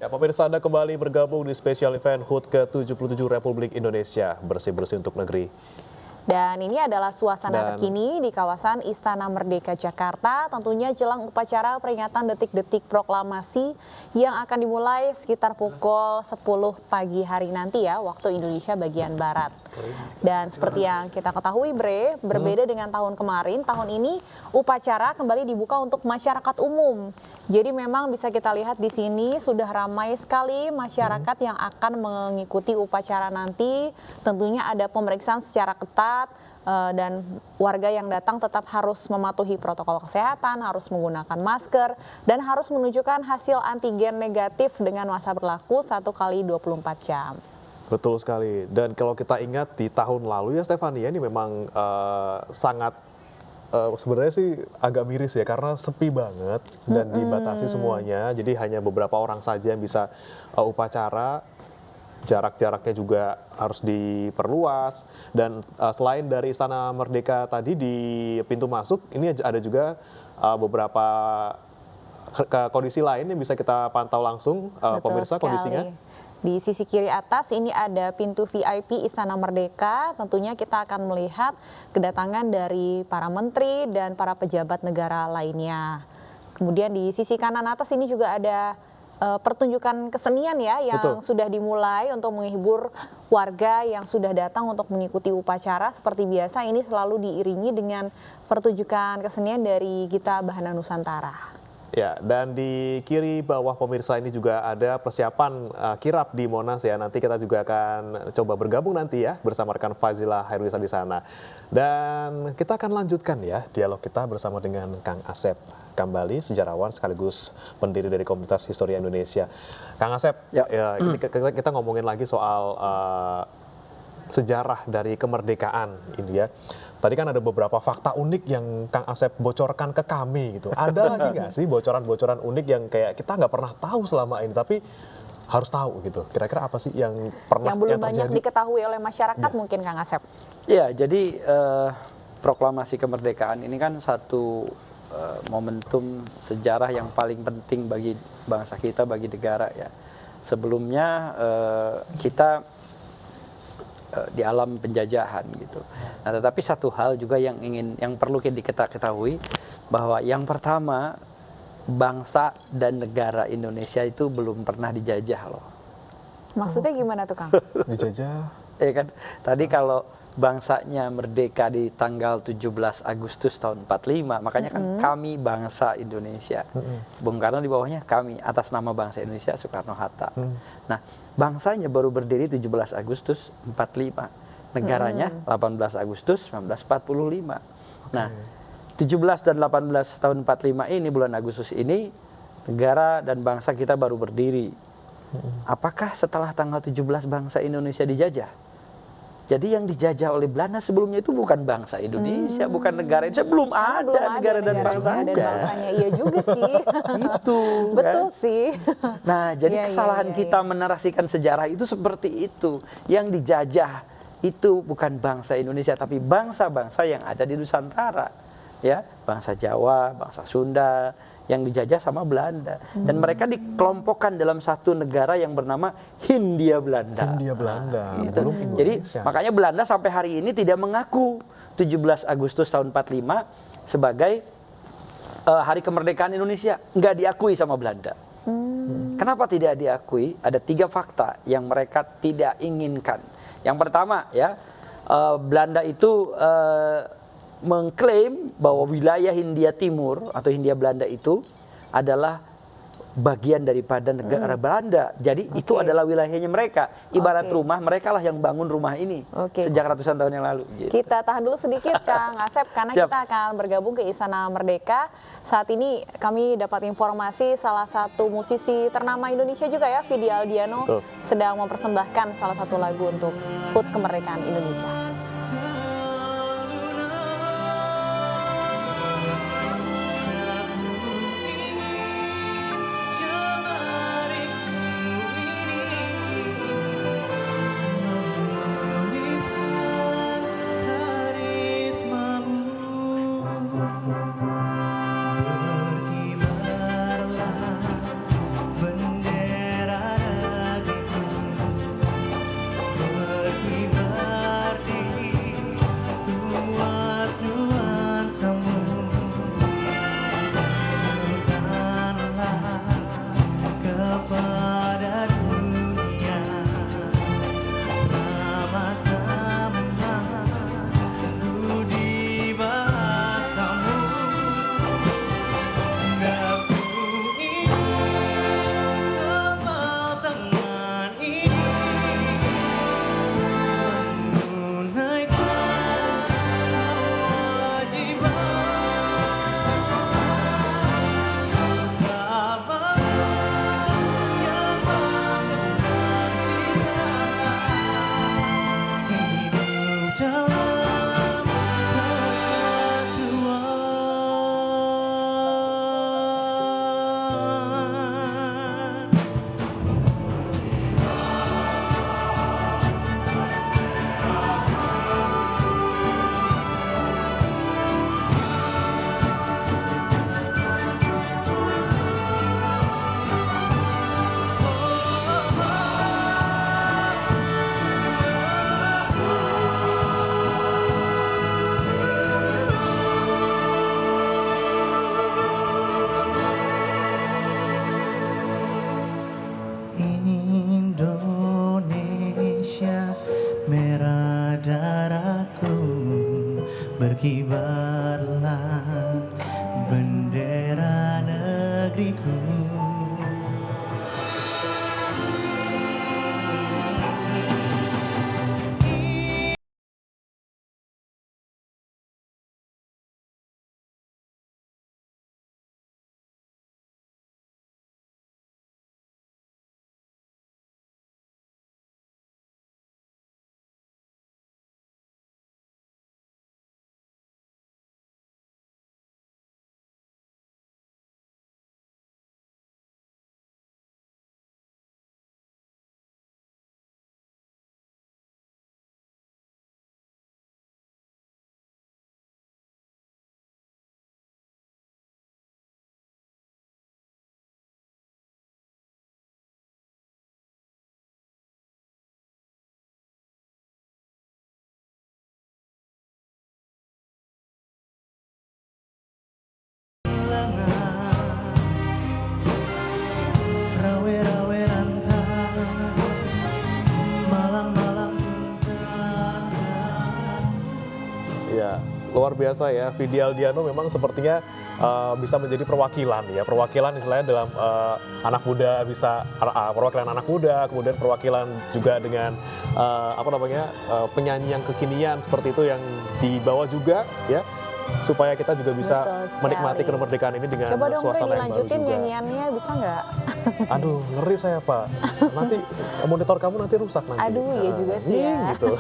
Ya, pemirsa Anda kembali bergabung di spesial event HUT ke-77 Republik Indonesia, bersih-bersih untuk negeri. Dan ini adalah suasana terkini di kawasan Istana Merdeka Jakarta, tentunya jelang upacara peringatan detik-detik proklamasi yang akan dimulai sekitar pukul 10 pagi hari nanti ya, waktu Indonesia bagian Barat. Dan seperti yang kita ketahui Bre, berbeda dengan tahun kemarin, tahun ini upacara kembali dibuka untuk masyarakat umum. Jadi memang bisa kita lihat di sini sudah ramai sekali masyarakat yang akan mengikuti upacara nanti. Tentunya ada pemeriksaan secara ketat dan warga yang datang tetap harus mematuhi protokol kesehatan, harus menggunakan masker dan harus menunjukkan hasil antigen negatif dengan masa berlaku 1 kali 24 jam. Betul sekali. Dan kalau kita ingat di tahun lalu ya Stefania, ini memang sangat sebenarnya sih agak miris ya karena sepi banget dan dibatasi semuanya. Jadi hanya beberapa orang saja yang bisa upacara. Jarak-jaraknya juga harus diperluas. Dan selain dari Istana Merdeka tadi di pintu masuk, ini ada juga beberapa kondisi lain yang bisa kita pantau langsung, pemirsa, kondisinya. Di sisi kiri atas ini ada pintu VIP Istana Merdeka, tentunya kita akan melihat kedatangan dari para menteri dan para pejabat negara lainnya. Kemudian di sisi kanan atas ini juga ada pertunjukan kesenian ya yang sudah dimulai untuk menghibur warga yang sudah datang untuk mengikuti upacara. Seperti biasa ini selalu diiringi dengan pertunjukan kesenian dari Gita Bahana Nusantara. Ya, dan di kiri bawah pemirsa ini juga ada persiapan kirap di Monas ya. Nanti kita juga akan coba bergabung nanti ya bersama rekan Fazila Hairunisa di sana. Dan kita akan lanjutkan ya dialog kita bersama dengan Kang Asep Kambali, sejarawan sekaligus pendiri dari Komunitas Historia Indonesia. Kang Asep, ya, kita ngomongin lagi soal sejarah dari kemerdekaan ini ya. Tadi kan ada beberapa fakta unik yang Kang Asep bocorkan ke kami gitu. Ada lagi nggak sih bocoran-bocoran unik yang kayak kita nggak pernah tahu selama ini, tapi harus tahu gitu. Kira-kira apa sih yang pernah belum banyak diketahui oleh masyarakat mungkin Kang Asep? Ya, jadi proklamasi kemerdekaan ini kan satu momentum sejarah yang paling penting bagi bangsa kita, bagi negara ya. Sebelumnya kita di alam penjajahan gitu. Nah, tetapi satu hal juga yang perlu kita ketahui bahwa yang pertama bangsa dan negara Indonesia itu belum pernah dijajah loh. Maksudnya gimana tuh Kang? Dijajah? Ya kan, tadi kalau bangsanya merdeka di tanggal 17 Agustus tahun 45, makanya kan kami bangsa Indonesia. Bung Karno di bawahnya kami, atas nama bangsa Indonesia Soekarno-Hatta. Nah, bangsanya baru berdiri 17 Agustus 45, negaranya 18 Agustus 1945. Nah, 17 dan 18 tahun 45 ini, bulan Agustus ini, negara dan bangsa kita baru berdiri. Apakah setelah tanggal 17 bangsa Indonesia dijajah? Jadi yang dijajah oleh Belanda sebelumnya itu bukan bangsa Indonesia, bukan negara Indonesia, belum ada negara dan bangsanya. Iya juga sih. Itu. Betul kan? sih. Nah, jadi kesalahan kita menarasikan sejarah itu seperti itu. Yang dijajah itu bukan bangsa Indonesia, tapi bangsa-bangsa yang ada di Nusantara. Ya, bangsa Jawa, bangsa Sunda, yang dijajah sama Belanda. Dan mereka dikelompokkan dalam satu negara yang bernama Hindia Belanda. Hindia Belanda, gitu. belum Indonesia. Jadi makanya Belanda sampai hari ini tidak mengaku 17 Agustus tahun 45 sebagai hari kemerdekaan Indonesia. Nggak diakui sama Belanda. Kenapa tidak diakui? Ada 3 fakta yang mereka tidak inginkan. Yang pertama ya, Belanda itu mengklaim bahwa wilayah Hindia Timur atau Hindia Belanda itu adalah bagian daripada negara Belanda. Jadi itu adalah wilayahnya mereka. Ibarat rumah, mereka lah yang bangun rumah ini sejak ratusan tahun yang lalu. Gitu. Kita tahan dulu sedikit Kang Asep, karena kita akan bergabung ke Istana Merdeka. Saat ini kami dapat informasi salah satu musisi ternama Indonesia juga ya, Vidi Aldiano, sedang mempersembahkan salah satu lagu untuk HUT kemerdekaan Indonesia. Berkibarlah bendera berkibarlah bendera negeriku. Rawe-rawe rantas, malam-malam tuntas dengan. Ya, luar biasa ya. Vidi Aldiano memang sepertinya bisa menjadi perwakilan ya, perwakilan istilahnya dalam anak muda bisa perwakilan anak muda, kemudian perwakilan juga dengan apa namanya penyanyi yang kekinian seperti itu yang dibawa juga ya, supaya kita juga bisa Betul sekali. menikmati kemerdekaan ini dengan Coba dong Bre, suasana yang baru dilanjutin juga. nyanyiannya, bisa nggak? Aduh, ngeri saya Pak. Nanti monitor kamu nanti rusak nanti. Aduh, iya juga sih Nying, ya. gitu.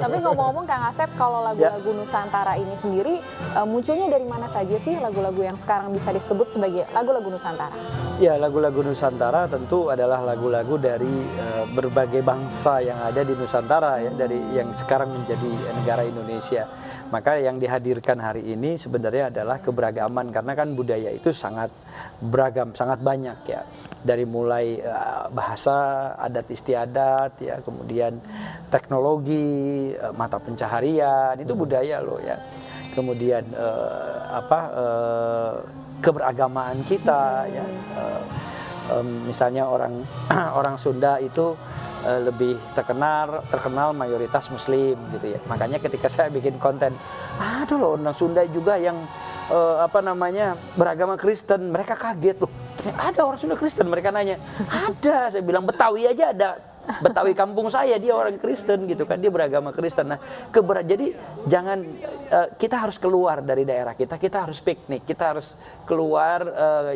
Tapi ngomong-ngomong Kang Asep, kalau lagu-lagu Nusantara ini sendiri munculnya dari mana saja sih lagu-lagu yang sekarang bisa disebut sebagai lagu-lagu Nusantara? Ya, lagu-lagu Nusantara tentu adalah lagu-lagu dari berbagai bangsa yang ada di Nusantara ya, dari yang sekarang menjadi negara Indonesia. Maka yang dihadirkan hari ini sebenarnya adalah keberagaman, karena kan budaya itu sangat beragam, sangat banyak ya. Dari mulai bahasa, adat istiadat ya, kemudian teknologi, mata pencaharian, itu budaya loh ya. Kemudian keberagamaan kita ya. Misalnya orang orang Sunda itu lebih terkenal mayoritas Muslim gitu ya. Makanya ketika saya bikin konten, ada loh orang Sunda juga yang beragama Kristen, mereka kaget loh. Ada orang Sunda Kristen, mereka nanya. Ada, saya bilang Betawi aja ada. Betawi kampung saya dia orang Kristen gitu kan, dia beragama Kristen. Nah, jadi jangan kita harus keluar dari daerah kita harus piknik, kita harus keluar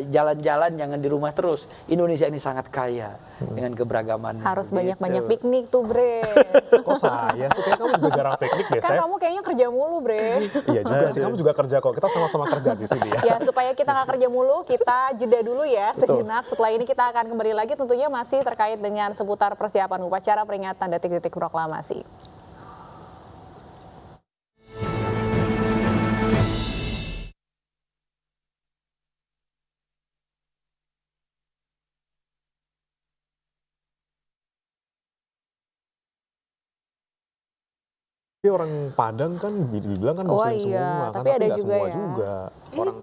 jalan-jalan, jangan di rumah terus. Indonesia ini sangat kaya dengan keberagaman. Harus gitu. banyak-banyak piknik tuh Bre. Kok saya sih? Kayak kamu juga jarang piknik deh, Kan Steph. kamu kayaknya kerja mulu Bre. Iya juga sih, kamu juga kerja kok. Kita sama-sama kerja di sini ya. Ya, supaya kita nggak kerja mulu, kita jeda dulu ya Betul. sejenak. Setelah ini kita akan kembali lagi, tentunya masih terkait dengan seputar persiapan upacara peringatan detik-detik proklamasi. Tapi orang Padang kan dibilang kan Oh muslim iya, semua kan, tapi ada nggak juga semua ya. juga. Orang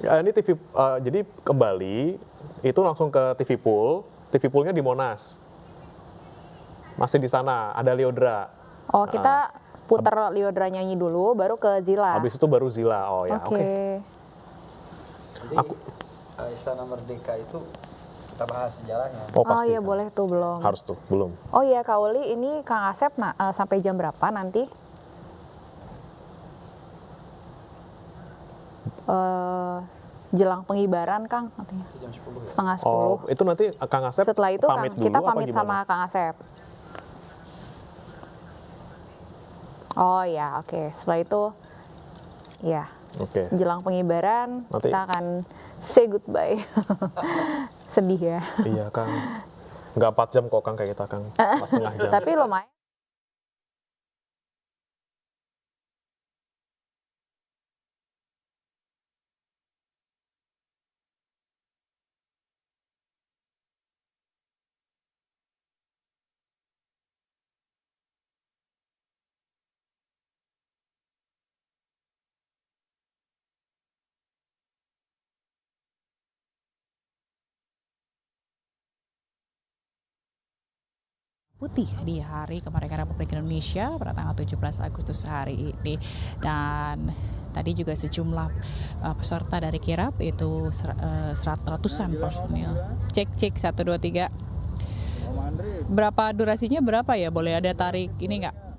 Ini TV, jadi kembali itu langsung ke TV Pool. TV Poolnya di Monas. Masih di sana, ada Lyodra. Oh, kita putar Lyodra nyanyi dulu, baru ke Zila. Habis itu baru Zila. Oh ya, oke. Jadi, Aku- Istana Merdeka itu kita bahas sejarahnya. Oh pasti. iya boleh tuh, belum. Harus tuh, belum. Oh iya Kak Uli, ini Kang Asep sampai jam berapa nanti? Jelang pengibaran Kang, katanya. Jam 10 ya. Setengah 10. Oh, itu nanti Kang Asep Setelah itu pamit dulu kita apa pamit gimana? sama Kang Asep. Oh ya, oke. Setelah itu, ya Oke. jelang pengibaran Nanti- kita akan say goodbye. Sedih ya. Iya Kang. Nggak 4 jam kok Kang kayak kita Kang. Pas setengah jam. Tapi lumayan. Putih di Hari Kemerdekaan Republik Indonesia pada tanggal 17 Agustus hari ini. Dan tadi juga sejumlah peserta dari kirap itu ratusan personil. Cek 1 2 3. Berapa durasinya berapa ya? Boleh ada tarik ini nggak?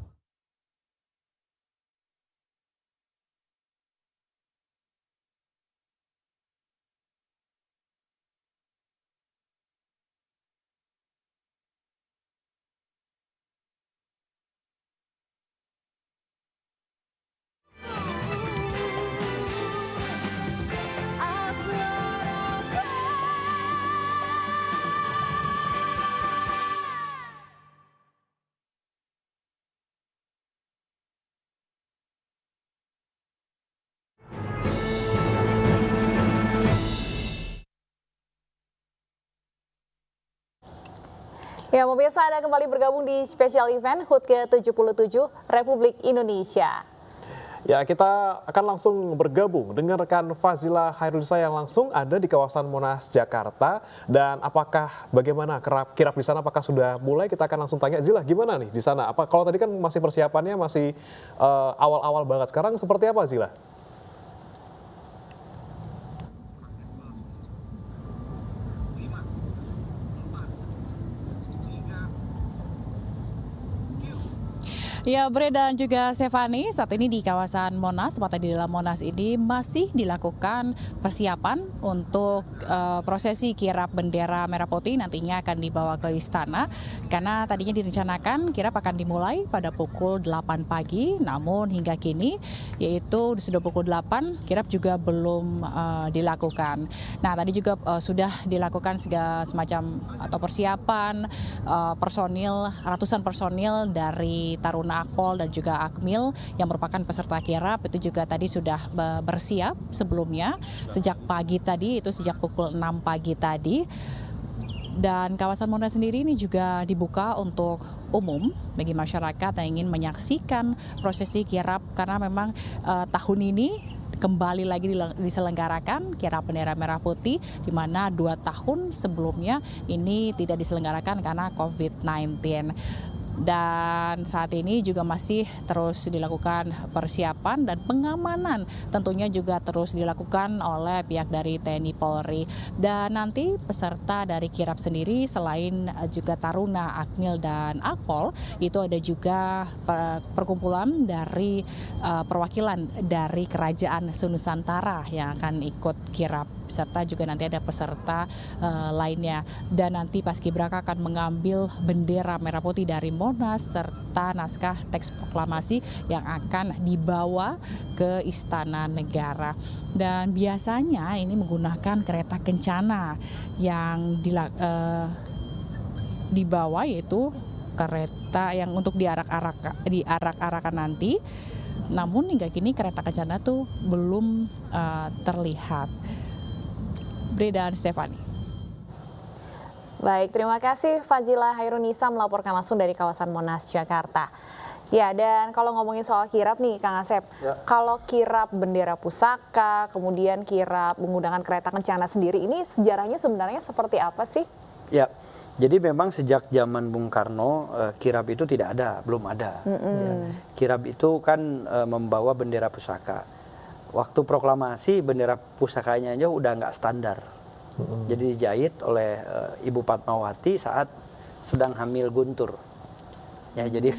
Ya, pemirsa, Anda kembali bergabung di special event HUT ke-77 Republik Indonesia. Ya, kita akan langsung bergabung dengan rekan Fazila Hairunisa yang langsung ada di kawasan Monas, Jakarta. Dan bagaimana kirap di sana? Apakah sudah mulai? Kita akan langsung tanya. Zila, gimana nih di sana? Kalau tadi kan masih persiapannya masih awal-awal banget. Sekarang seperti apa, Zila? Ya, Bre dan juga Stefani, saat ini di kawasan Monas, tepatnya di dalam Monas ini masih dilakukan persiapan untuk prosesi kirap bendera merah putih nantinya akan dibawa ke istana. Karena tadinya direncanakan kirap akan dimulai pada pukul 8 pagi, namun hingga kini yaitu sudah pukul 8, kirap juga belum dilakukan. Nah, tadi juga sudah dilakukan segala semacam atau persiapan ratusan personil dari Taruna Akpol dan juga Akmil yang merupakan peserta kirap itu juga tadi sudah bersiap sebelumnya sejak pagi tadi, itu sejak pukul 6 pagi tadi. Dan kawasan Monas sendiri ini juga dibuka untuk umum bagi masyarakat yang ingin menyaksikan prosesi kirap karena memang tahun ini kembali lagi diselenggarakan kirap bendera merah putih, di mana 2 tahun sebelumnya ini tidak diselenggarakan karena COVID-19. Dan saat ini juga masih terus dilakukan persiapan dan pengamanan tentunya juga terus dilakukan oleh pihak dari TNI Polri. Dan nanti peserta dari kirap sendiri selain juga Taruna, Akmil dan Akpol, itu ada juga perkumpulan dari perwakilan dari Kerajaan Nusantara yang akan ikut kirap, serta juga nanti ada peserta lainnya. Dan nanti Paskibraka akan mengambil bendera merah putih dari Monas serta naskah teks proklamasi yang akan dibawa ke Istana Negara. Dan biasanya ini menggunakan kereta kencana yang dibawa, yaitu kereta yang untuk diarak-arakan nanti. Namun hingga kini kereta kencana tuh belum terlihat. Bre dan Stefani. Baik, terima kasih Fazila Hairunisa melaporkan langsung dari kawasan Monas, Jakarta. Ya, dan kalau ngomongin soal kirap nih, Kang Asep, Ya. kalau kirap bendera pusaka, kemudian kirap menggunakan kereta kencana sendiri, ini sejarahnya sebenarnya seperti apa sih? Ya, jadi memang sejak zaman Bung Karno kirap itu tidak ada, belum ada. Ya. Kirap itu kan membawa bendera pusaka. Waktu proklamasi bendera pusakanya aja udah nggak standar. Jadi dijahit oleh Ibu Fatmawati saat sedang hamil Guntur. Ya, jadi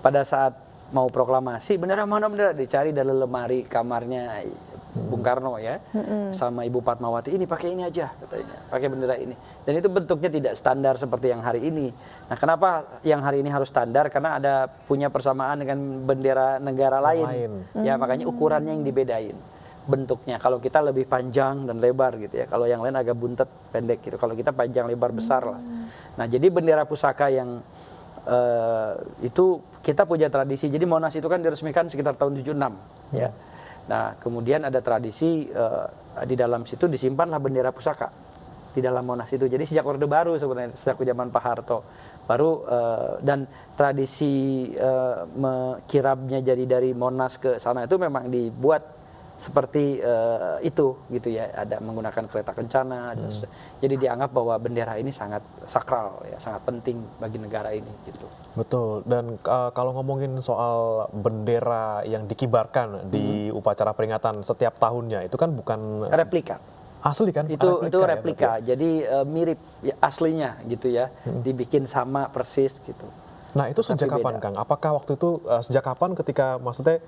pada saat mau proklamasi bendera mana bendera dicari dalam lemari kamarnya Bung Karno ya, sama Ibu Fatmawati, ini pakai ini aja katanya, pakai bendera ini. Dan itu bentuknya tidak standar seperti yang hari ini. Nah, kenapa yang hari ini harus standar? Karena ada punya persamaan dengan bendera negara lain. Ya, makanya ukurannya yang dibedain. Bentuknya, kalau kita lebih panjang dan lebar gitu ya, kalau yang lain agak buntet pendek gitu, kalau kita panjang lebar besar lah. Nah, jadi bendera pusaka yang itu kita punya tradisi. Jadi Monas itu kan diresmikan sekitar tahun 76 ya. Nah, kemudian ada tradisi di dalam situ disimpanlah bendera pusaka di dalam Monas itu. Jadi sejak Orde Baru sebenarnya, sejak zaman Pak Harto baru, dan tradisi kirapnya jadi dari Monas ke sana itu memang dibuat seperti itu gitu ya, ada menggunakan kereta kencana. Jadi dianggap bahwa bendera ini sangat sakral ya, sangat penting bagi negara ini gitu. Betul. Dan kalau ngomongin soal bendera yang dikibarkan di upacara peringatan setiap tahunnya, itu kan bukan Replika. asli kan? Itu ya, replika. Jadi mirip ya, aslinya gitu ya, dibikin sama persis gitu. Nah, itu sejak Tapi kapan, beda. Kang? Apakah waktu itu sejak kapan ketika maksudnya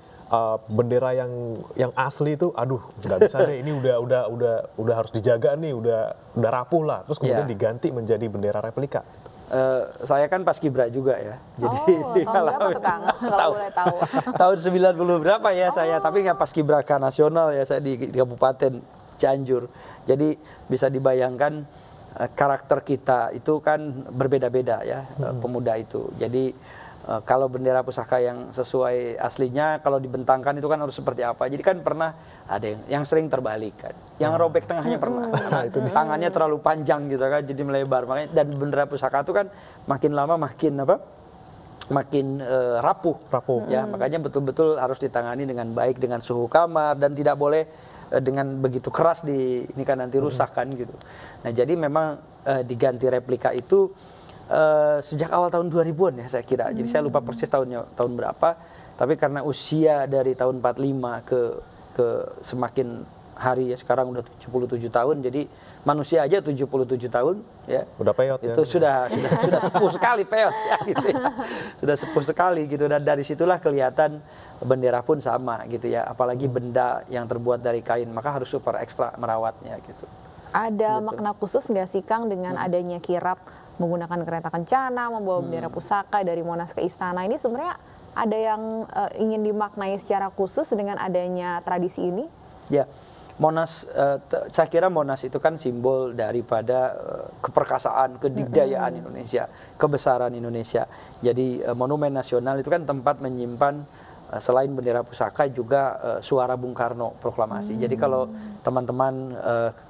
bendera yang asli itu, aduh, nggak bisa deh, ini udah harus dijaga nih, udah rapuh lah, terus kemudian Ya. diganti menjadi bendera replika. Saya kan paskibra juga ya. Jadi Tahun berapa tuh, Kang? Kalau boleh tahu. tahun 90 berapa ya saya, tapi nggak paskibraka nasional ya, saya di Kabupaten Cianjur. Jadi bisa dibayangkan karakter kita itu kan berbeda-beda ya, pemuda itu. Jadi kalau bendera pusaka yang sesuai aslinya, kalau dibentangkan itu kan harus seperti apa. Jadi kan pernah ada yang sering terbalik kan, yang robek tengahnya pernah, karena tangannya terlalu panjang gitu kan, jadi melebar. Makanya, dan bendera pusaka itu kan makin lama makin rapuh. Ya, makanya betul-betul harus ditangani dengan baik, dengan suhu kamar, dan tidak boleh dengan begitu keras ini kan nanti rusak kan gitu. Nah, jadi memang diganti replika itu sejak awal tahun 2000-an ya saya kira. Jadi saya lupa persis tahun berapa, tapi karena usia dari tahun 45 ke semakin hari ya, sekarang udah 77 tahun, jadi manusia aja 77 tahun ya. Udah peyot itu ya. sudah sepuh sekali peyot ya gitu ya. Sudah sepuh sekali gitu, dan dari situlah kelihatan bendera pun sama gitu ya. Apalagi benda yang terbuat dari kain, maka harus super ekstra merawatnya gitu. Ada makna khusus nggak sih, Kang, dengan adanya kirap menggunakan kereta kencana, membawa bendera pusaka dari Monas ke Istana? Ini sebenarnya ada yang ingin dimaknai secara khusus dengan adanya tradisi ini? Ya, Monas, saya kira Monas itu kan simbol daripada keperkasaan, kedikdayaan Indonesia, kebesaran Indonesia. Jadi monumen nasional itu kan tempat menyimpan selain bendera pusaka juga suara Bung Karno proklamasi. Jadi kalau teman-teman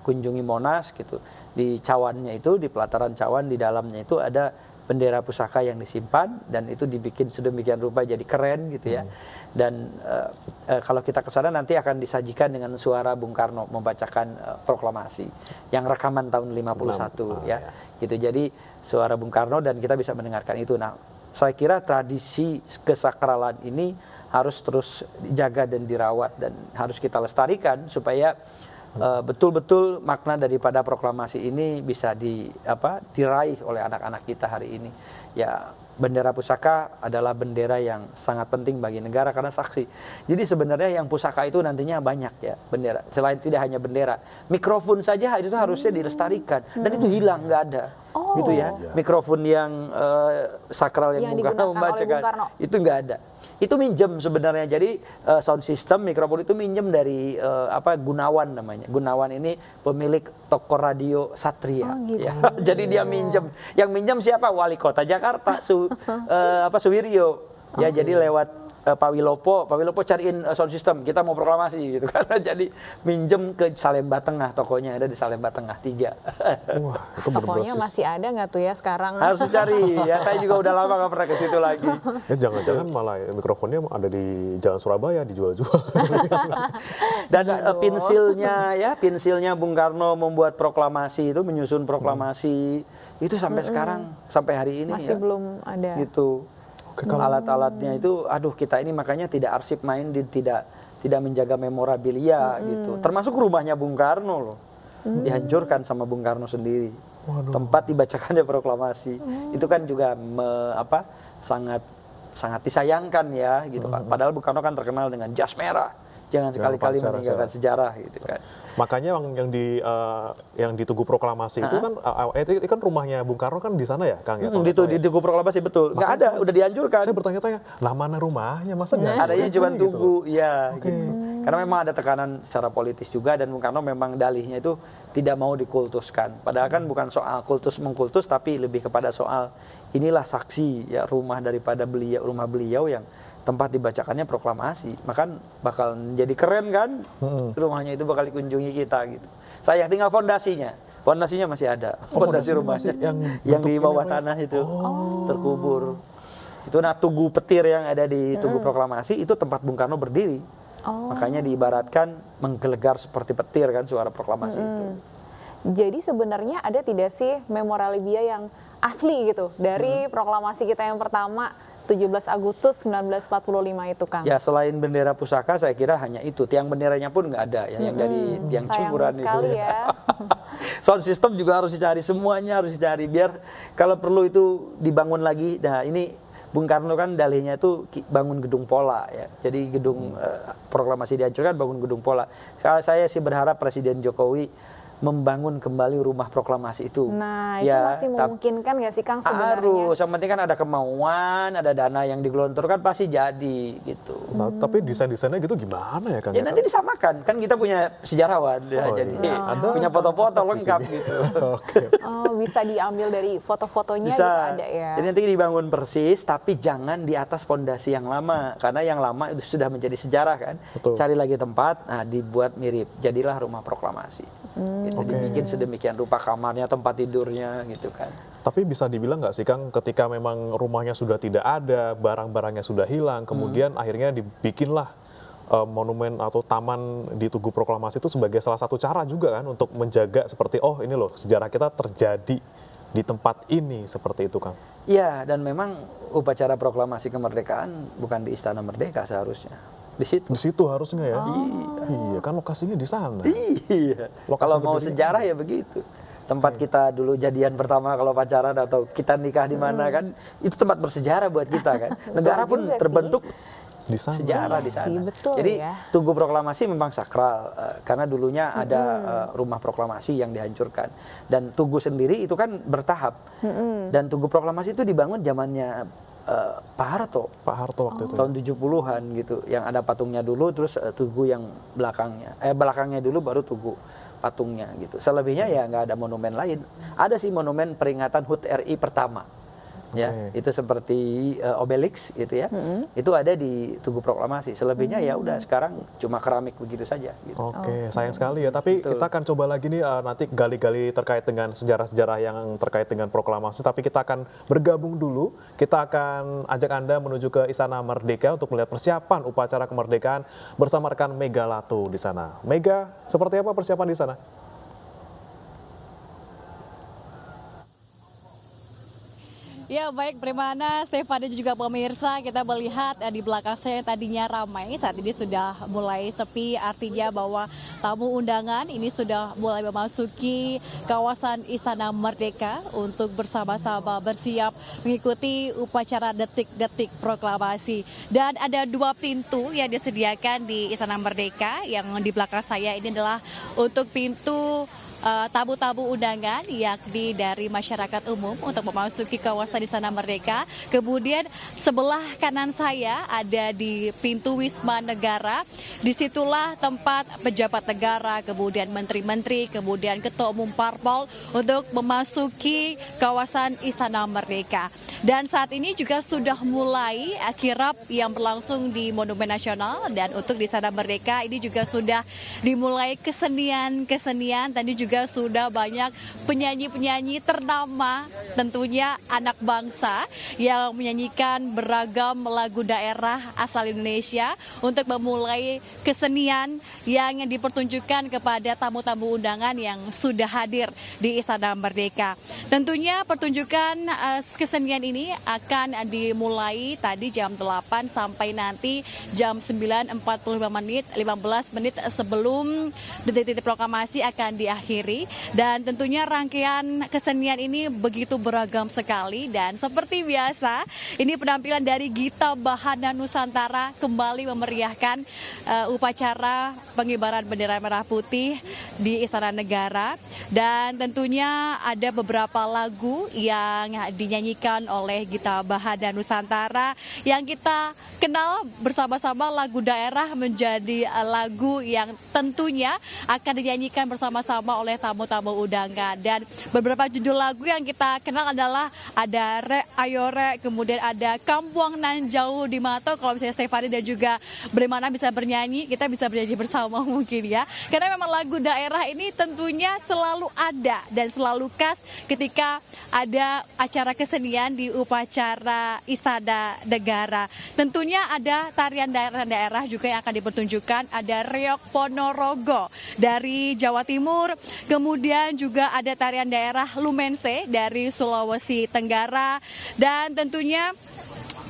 kunjungi Monas gitu, di cawannya itu, di pelataran cawan, di dalamnya itu ada bendera pusaka yang disimpan, dan itu dibikin sedemikian rupa jadi keren gitu ya. Dan kalau kita ke sana nanti akan disajikan dengan suara Bung Karno membacakan proklamasi yang rekaman tahun 51 ya. Gitu. Jadi suara Bung Karno, dan kita bisa mendengarkan itu. Nah, saya kira tradisi kesakralan ini harus terus dijaga dan dirawat, dan harus kita lestarikan supaya betul-betul makna daripada proklamasi ini bisa diraih oleh anak-anak kita hari ini. Ya, bendera pusaka adalah bendera yang sangat penting bagi negara karena saksi. Jadi sebenarnya yang pusaka itu nantinya banyak ya, bendera. Selain tidak hanya bendera, mikrofon saja itu harusnya dilestarikan, dan itu hilang, nggak ada. Gitu ya. Mikrofon yang sakral yang Bung Karno membacakan itu nggak ada. Itu minjem sebenarnya. Jadi sound system mikrofon itu minjem dari Gunawan namanya. Gunawan ini pemilik toko radio Satria. Gitu. Ya. Jadi dia minjem. Yang minjem siapa? Wali Kota Jakarta, Suwiryo. Ya, jadi lewat Pak Wilopo cariin sound system, kita mau proklamasi gitu kan. Jadi minjem ke Salemba Tengah, tokonya ada di Salemba Tengah 3. Wah, itu Tokonya bener-bener masih ada nggak tuh ya sekarang? Harus dicari, ya saya juga udah lama nggak pernah ke situ lagi. ya jangan-jangan malah mikrofonnya ada di Jalan Surabaya dijual-jual. Dan pensilnya Bung Karno membuat proklamasi itu, menyusun proklamasi itu sampai sekarang, sampai hari ini Masih ya. belum ada. Gitu. Alat-alatnya itu, aduh kita ini makanya tidak arsip minded, tidak menjaga memorabilia gitu. Termasuk rumahnya Bung Karno loh, dihancurkan sama Bung Karno sendiri. Waduh. Tempat dibacakannya proklamasi itu kan juga sangat disayangkan ya gitu kan. Padahal Bung Karno kan terkenal dengan jas merah. Jangan sekali-kali meninggalkan sejarah gitu kan. Makanya yang di Tugu Proklamasi itu kan itu kan rumahnya Bung Karno kan di sana ya, Kang ya. Di Tugu Proklamasi betul. Nggak ada, udah dihancurkan. Saya bertanya-tanya, lah mana rumahnya? Masa nggak Adanya cuma gitu? Tugu, ya. Gitu. Karena memang ada tekanan secara politis juga dan Bung Karno memang dalihnya itu tidak mau dikultuskan. Padahal kan bukan soal kultus mengkultus, tapi lebih kepada soal inilah saksi ya rumah beliau yang tempat dibacakannya proklamasi, maka bakal jadi keren kan, rumahnya itu bakal dikunjungi kita gitu. Saya tinggal fondasinya masih ada, fondasi rumahnya yang di bawah tanah itu terkubur. Itu Tugu Petir yang ada di Tugu Proklamasi itu tempat Bung Karno berdiri, makanya diibaratkan menggelegar seperti petir kan suara proklamasi itu. Jadi sebenarnya ada tidak sih memorabilia yang asli gitu dari proklamasi kita yang pertama 17 Agustus 1945 itu, Kang? Ya selain bendera pusaka saya kira hanya itu. Tiang benderanya pun nggak ada ya, yang dari tiang cipuran itu. Ya. Sound system juga harus dicari, semuanya harus dicari biar kalau perlu itu dibangun lagi. Nah ini Bung Karno kan dalihnya itu bangun gedung Pola ya. Jadi gedung proklamasi dihancurkan, bangun gedung Pola. Kalau saya sih berharap Presiden Jokowi membangun kembali rumah proklamasi itu. Nah, itu masih memungkinkan nggak sih, Kang, sebenarnya? Harus, yang penting kan ada kemauan, ada dana yang digelontorkan pasti jadi gitu. Nah, tapi desain-desainnya gitu gimana ya, Kang? Ya nanti disamakan, kan kita punya sejarawan ya, jadi punya foto-foto lengkap gitu. Oh, bisa diambil dari foto-fotonya bisa. gitu ada ya. Jadi nanti dibangun persis, tapi jangan di atas fondasi yang lama, karena yang lama itu sudah menjadi sejarah kan. Betul. Cari lagi tempat, nah dibuat mirip, jadilah rumah proklamasi. Itu dibikin sedemikian rupa kamarnya, tempat tidurnya gitu kan. Tapi bisa dibilang nggak sih, Kang, ketika memang rumahnya sudah tidak ada, barang-barangnya sudah hilang, kemudian akhirnya dibikinlah monumen atau taman di Tugu Proklamasi itu sebagai salah satu cara juga kan untuk menjaga seperti ini loh sejarah kita terjadi di tempat ini, seperti itu, Kang. Iya, dan memang upacara proklamasi kemerdekaan bukan di Istana Merdeka seharusnya. Di situ harusnya ya. Iya, kan lokasinya di sana. Iya. Kalau mau sejarah ya begitu. Tempat kita dulu jadian pertama kalau pacaran atau kita nikah di mana kan, itu tempat bersejarah buat kita kan. Negara pun terbentuk di sana. Sejarah di sana. Betul, jadi ya. Tugu Proklamasi memang sakral karena dulunya ada rumah proklamasi yang dihancurkan dan Tugu sendiri itu kan bertahap. Dan Tugu Proklamasi itu dibangun zamannya Pak Harto waktu itu. Tahun 70-an gitu. Yang ada patungnya dulu terus Tugu yang belakangnya dulu baru Tugu patungnya gitu. Selebihnya ya nggak ada monumen lain. Ada sih monumen peringatan HUT RI pertama. Ya, itu seperti Obelix gitu ya. Itu ada di Tugu Proklamasi. Selebihnya ya udah sekarang cuma keramik begitu saja gitu. Oke, sayang sekali ya. Tapi kita akan coba lagi nih nanti gali-gali terkait dengan sejarah-sejarah yang terkait dengan proklamasi. Tapi kita akan bergabung dulu. Kita akan ajak Anda menuju ke Istana Merdeka untuk melihat persiapan upacara kemerdekaan bersama rekan Mega Latu di sana. Mega, seperti apa persiapan di sana? Ya baik, Primana, Stefan dan juga pemirsa, kita melihat di belakang saya yang tadinya ramai, saat ini sudah mulai sepi, artinya bahwa tamu undangan ini sudah mulai memasuki kawasan Istana Merdeka untuk bersama-sama bersiap mengikuti upacara detik-detik proklamasi. Dan ada 2 pintu yang disediakan di Istana Merdeka, yang di belakang saya ini adalah untuk pintu tamu-tamu undangan yakni dari masyarakat umum untuk memasuki kawasan Istana Merdeka. Kemudian sebelah kanan saya ada di pintu Wisma Negara. Disitulah tempat pejabat negara, kemudian menteri-menteri, kemudian ketua umum parpol untuk memasuki kawasan Istana Merdeka. Dan saat ini juga sudah mulai kirap yang berlangsung di Monumen Nasional, dan untuk di Istana Merdeka ini juga sudah dimulai kesenian-kesenian. Tadi juga sudah banyak penyanyi-penyanyi ternama, tentunya anak bangsa yang menyanyikan beragam lagu daerah asal Indonesia untuk memulai kesenian yang dipertunjukkan kepada tamu-tamu undangan yang sudah hadir di Istana Merdeka. Tentunya pertunjukan kesenian ini akan dimulai tadi jam 8 sampai nanti jam 9.45 menit, 15 menit sebelum detik-detik proklamasi akan diakhiri. Dan tentunya rangkaian kesenian ini begitu beragam sekali, dan seperti biasa ini penampilan dari Gita Bahana Nusantara kembali memeriahkan upacara pengibaran bendera merah putih di Istana Negara. Dan tentunya ada beberapa lagu yang dinyanyikan oleh Gita Bahana Nusantara yang kita kenal bersama-sama. Lagu daerah menjadi lagu yang tentunya akan dinyanyikan bersama-sama oleh tamu-tamu undangan. Dan beberapa judul lagu yang kita kenal adalah ada Rek Ayo Rek, kemudian ada Kampuang Nan Jauh di Mato. Kalau misalnya Stefani dan juga Bremana bisa bernyanyi, kita bisa bernyanyi bersama mungkin ya. Karena memang lagu daerah ini tentunya selalu ada dan selalu khas ketika ada acara kesenian di upacara Istana Negara. Tentunya ada tarian daerah juga yang akan dipertunjukkan. Ada Reok Ponorogo dari Jawa Timur, kemudian juga ada tarian daerah Lumense dari Sulawesi Tenggara, dan tentunya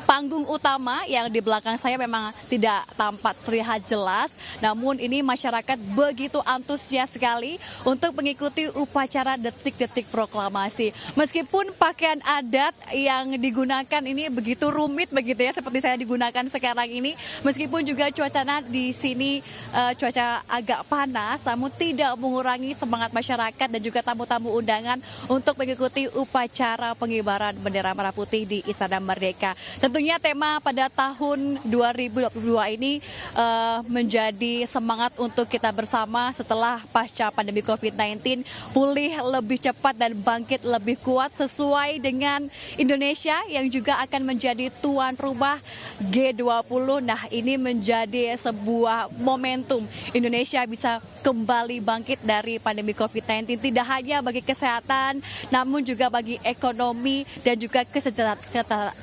panggung utama yang di belakang saya memang tidak tampak terlihat jelas, namun ini masyarakat begitu antusias sekali untuk mengikuti upacara detik-detik proklamasi. Meskipun pakaian adat yang digunakan ini begitu rumit begitu ya, seperti saya digunakan sekarang ini, meskipun juga cuacanya di sini cuaca agak panas, namun tidak mengurangi semangat masyarakat dan juga tamu-tamu undangan untuk mengikuti upacara pengibaran bendera merah putih di Istana Merdeka. Tentunya tema pada tahun 2022 ini menjadi semangat untuk kita bersama setelah pasca pandemi COVID-19 pulih lebih cepat dan bangkit lebih kuat sesuai dengan Indonesia yang juga akan menjadi tuan rumah G20. Nah, ini menjadi sebuah momentum Indonesia bisa kembali bangkit dari pandemi COVID-19, tidak hanya bagi kesehatan namun juga bagi ekonomi dan juga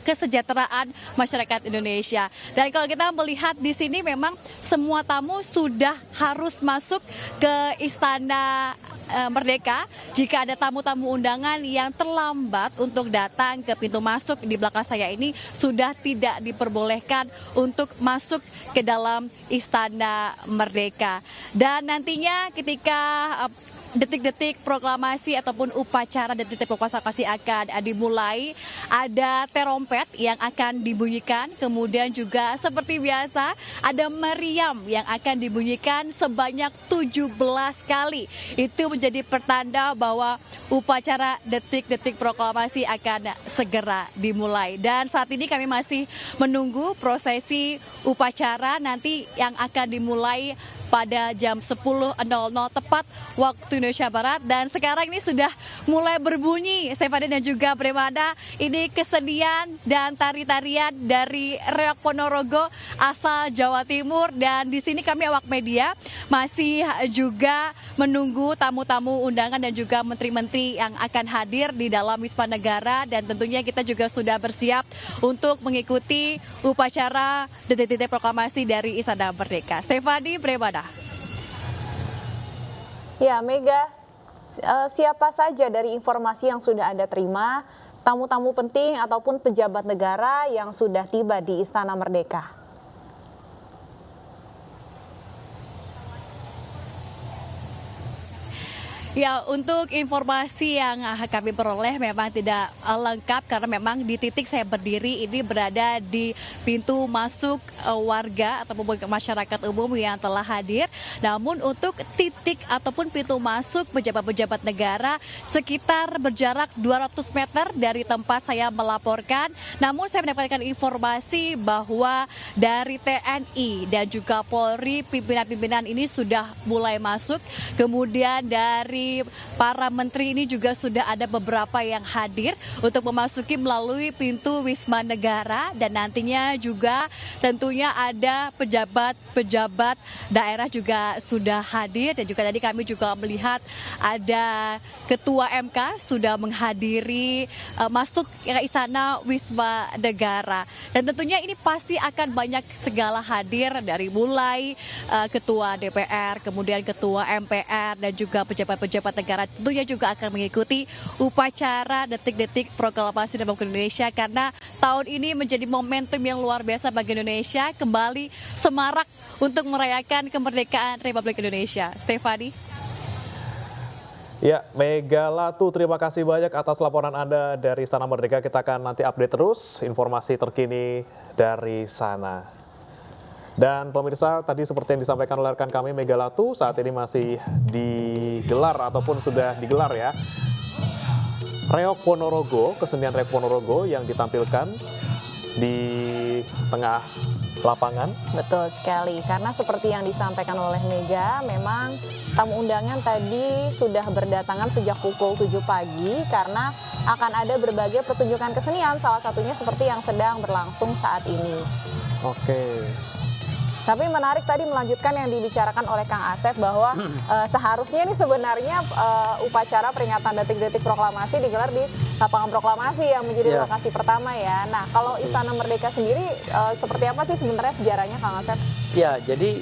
kesejahteraan masyarakat Indonesia. Dan kalau kita melihat di sini memang semua tamu sudah harus masuk ke Istana Merdeka. Jika ada tamu-tamu undangan yang terlambat untuk datang ke pintu masuk di belakang saya ini, sudah tidak diperbolehkan untuk masuk ke dalam Istana Merdeka. Dan nantinya ketika detik-detik proklamasi ataupun upacara detik-detik proklamasi akan dimulai, ada terompet yang akan dibunyikan, kemudian juga seperti biasa ada meriam yang akan dibunyikan sebanyak 17 kali. Itu menjadi pertanda bahwa upacara detik-detik proklamasi akan segera dimulai. Dan saat ini kami masih menunggu prosesi upacara nanti yang akan dimulai pada jam 10.00 tepat waktu Indonesia Barat. Dan sekarang ini sudah mulai berbunyi, Stefani dan juga Bremana, ini kesenian dan tari-tarian dari Reok Ponorogo asal Jawa Timur. Dan di sini kami awak media masih juga menunggu tamu-tamu undangan dan juga menteri-menteri yang akan hadir di dalam Wisma Negara, dan tentunya kita juga sudah bersiap untuk mengikuti upacara detik-detik proklamasi dari Istana Merdeka. Stefani, Bremana. Ya, Mega, siapa saja dari informasi yang sudah Anda terima, tamu-tamu penting ataupun pejabat negara yang sudah tiba di Istana Merdeka? Ya, untuk informasi yang kami peroleh memang tidak lengkap karena memang di titik saya berdiri ini berada di pintu masuk warga ataupun masyarakat umum yang telah hadir. Namun untuk titik ataupun pintu masuk pejabat-pejabat negara sekitar berjarak 200 meter dari tempat saya melaporkan. Namun saya mendapatkan informasi bahwa dari TNI dan juga Polri pimpinan-pimpinan ini sudah mulai masuk. Kemudian dari para menteri ini juga sudah ada beberapa yang hadir untuk memasuki melalui pintu Wisma Negara, dan nantinya juga tentunya ada pejabat-pejabat daerah juga sudah hadir, dan juga tadi kami juga melihat ada Ketua MK sudah menghadiri masuk ke Istana Wisma Negara, dan tentunya ini pasti akan banyak segala hadir dari mulai Ketua DPR, kemudian Ketua MPR dan juga pejabat-pejabat negara tentunya juga akan mengikuti upacara detik-detik proklamasi Republik Indonesia, karena tahun ini menjadi momentum yang luar biasa bagi Indonesia kembali semarak untuk merayakan kemerdekaan Republik Indonesia. Stefani. Ya, Mega Latu, terima kasih banyak atas laporan Anda dari Istana Merdeka. Kita akan nanti update terus informasi terkini dari sana. Dan pemirsa, tadi seperti yang disampaikan oleh rekan kami Mega Latu, saat ini masih digelar ataupun sudah digelar ya, Reok Ponorogo, kesenian Reok Ponorogo yang ditampilkan di tengah lapangan. Betul sekali, karena seperti yang disampaikan oleh Mega, memang tamu undangan tadi sudah berdatangan sejak pukul 7 pagi karena akan ada berbagai pertunjukan kesenian, salah satunya seperti yang sedang berlangsung saat ini. Oke. Tapi menarik tadi melanjutkan yang dibicarakan oleh Kang Asep bahwa seharusnya ini sebenarnya upacara peringatan detik-detik proklamasi digelar di lapangan proklamasi yang menjadi lokasi pertama ya. Nah, kalau Istana Merdeka sendiri seperti apa sih sebenarnya sejarahnya Kang Asep? Ya, jadi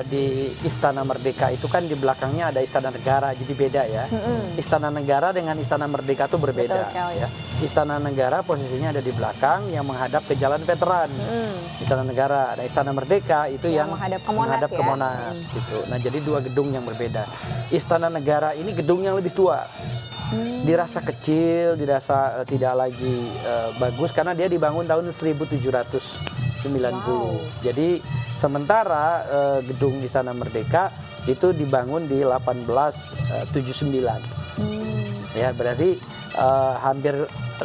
di Istana Merdeka itu kan di belakangnya ada Istana Negara, jadi beda ya. Istana Negara dengan Istana Merdeka itu berbeda. Ya. Istana Negara posisinya ada di belakang yang menghadap ke Jalan Veteran. Istana Negara, ada Istana Merdeka itu yang menghadap ke Monas gitu. Nah, jadi dua gedung yang berbeda. Istana Negara ini gedung yang lebih tua. Dirasa kecil, dirasa tidak lagi bagus karena dia dibangun tahun 1790. Jadi sementara gedung Istana Merdeka itu dibangun di 1879. Ya, berarti hampir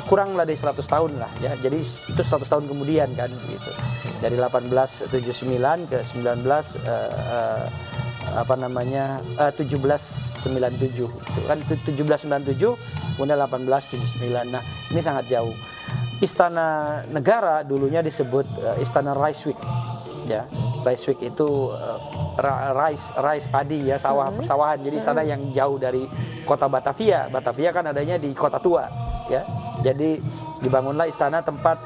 kurang dari 100 tahun lah ya. Jadi itu 100 tahun kemudian kan gitu. Dari 1879 ke 1797 itu kan 1797 kemudian 1879. Nah, ini sangat jauh. Istana Negara dulunya disebut Istana Rijswijk ya. Rijswijk itu rice padi ya, sawah persawahan. Jadi istana yang jauh dari kota Batavia. Batavia kan adanya di kota tua ya. Jadi dibangunlah istana tempat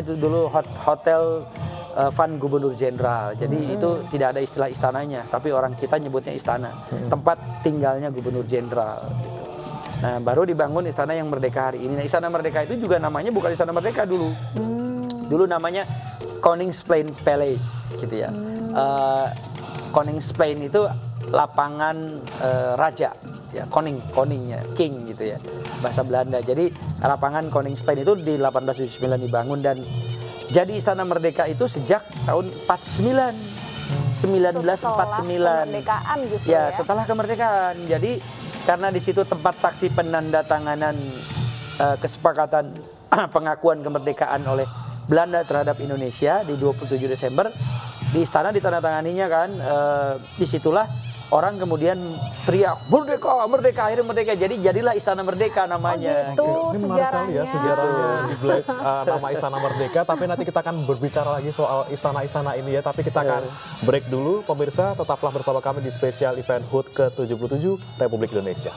itu dulu hotel Van Gubernur Jenderal. Jadi itu tidak ada istilah istananya, tapi orang kita nyebutnya istana. Tempat tinggalnya Gubernur Jenderal gitu. Nah, baru dibangun istana yang merdeka hari ini. Nah, Istana Merdeka itu juga namanya bukan Istana Merdeka dulu. Dulu namanya Koningsplein Palace gitu ya. Koningsplein itu lapangan raja ya, koningnya, king gitu ya, bahasa Belanda. Jadi lapangan Koningsplein itu di 1879 dibangun dan jadi Istana Merdeka itu sejak tahun 1949. Kemerdekaan justru ya. Setelah kemerdekaan. Jadi karena di situ tempat saksi penandatanganan kesepakatan pengakuan kemerdekaan oleh Belanda terhadap Indonesia di 27 Desember di istana ditandatanganinya kan, disitulah orang kemudian teriak merdeka, merdeka, akhirnya merdeka. Jadi jadilah Istana Merdeka namanya. Oh, gitu. Ini menarik kali ya sejarahnya di nama Istana Merdeka. Tapi nanti kita akan berbicara lagi soal istana-istana ini ya. Tapi kita akan break dulu, pemirsa. Tetaplah bersama kami di spesial event HUT ke-77 Republik Indonesia.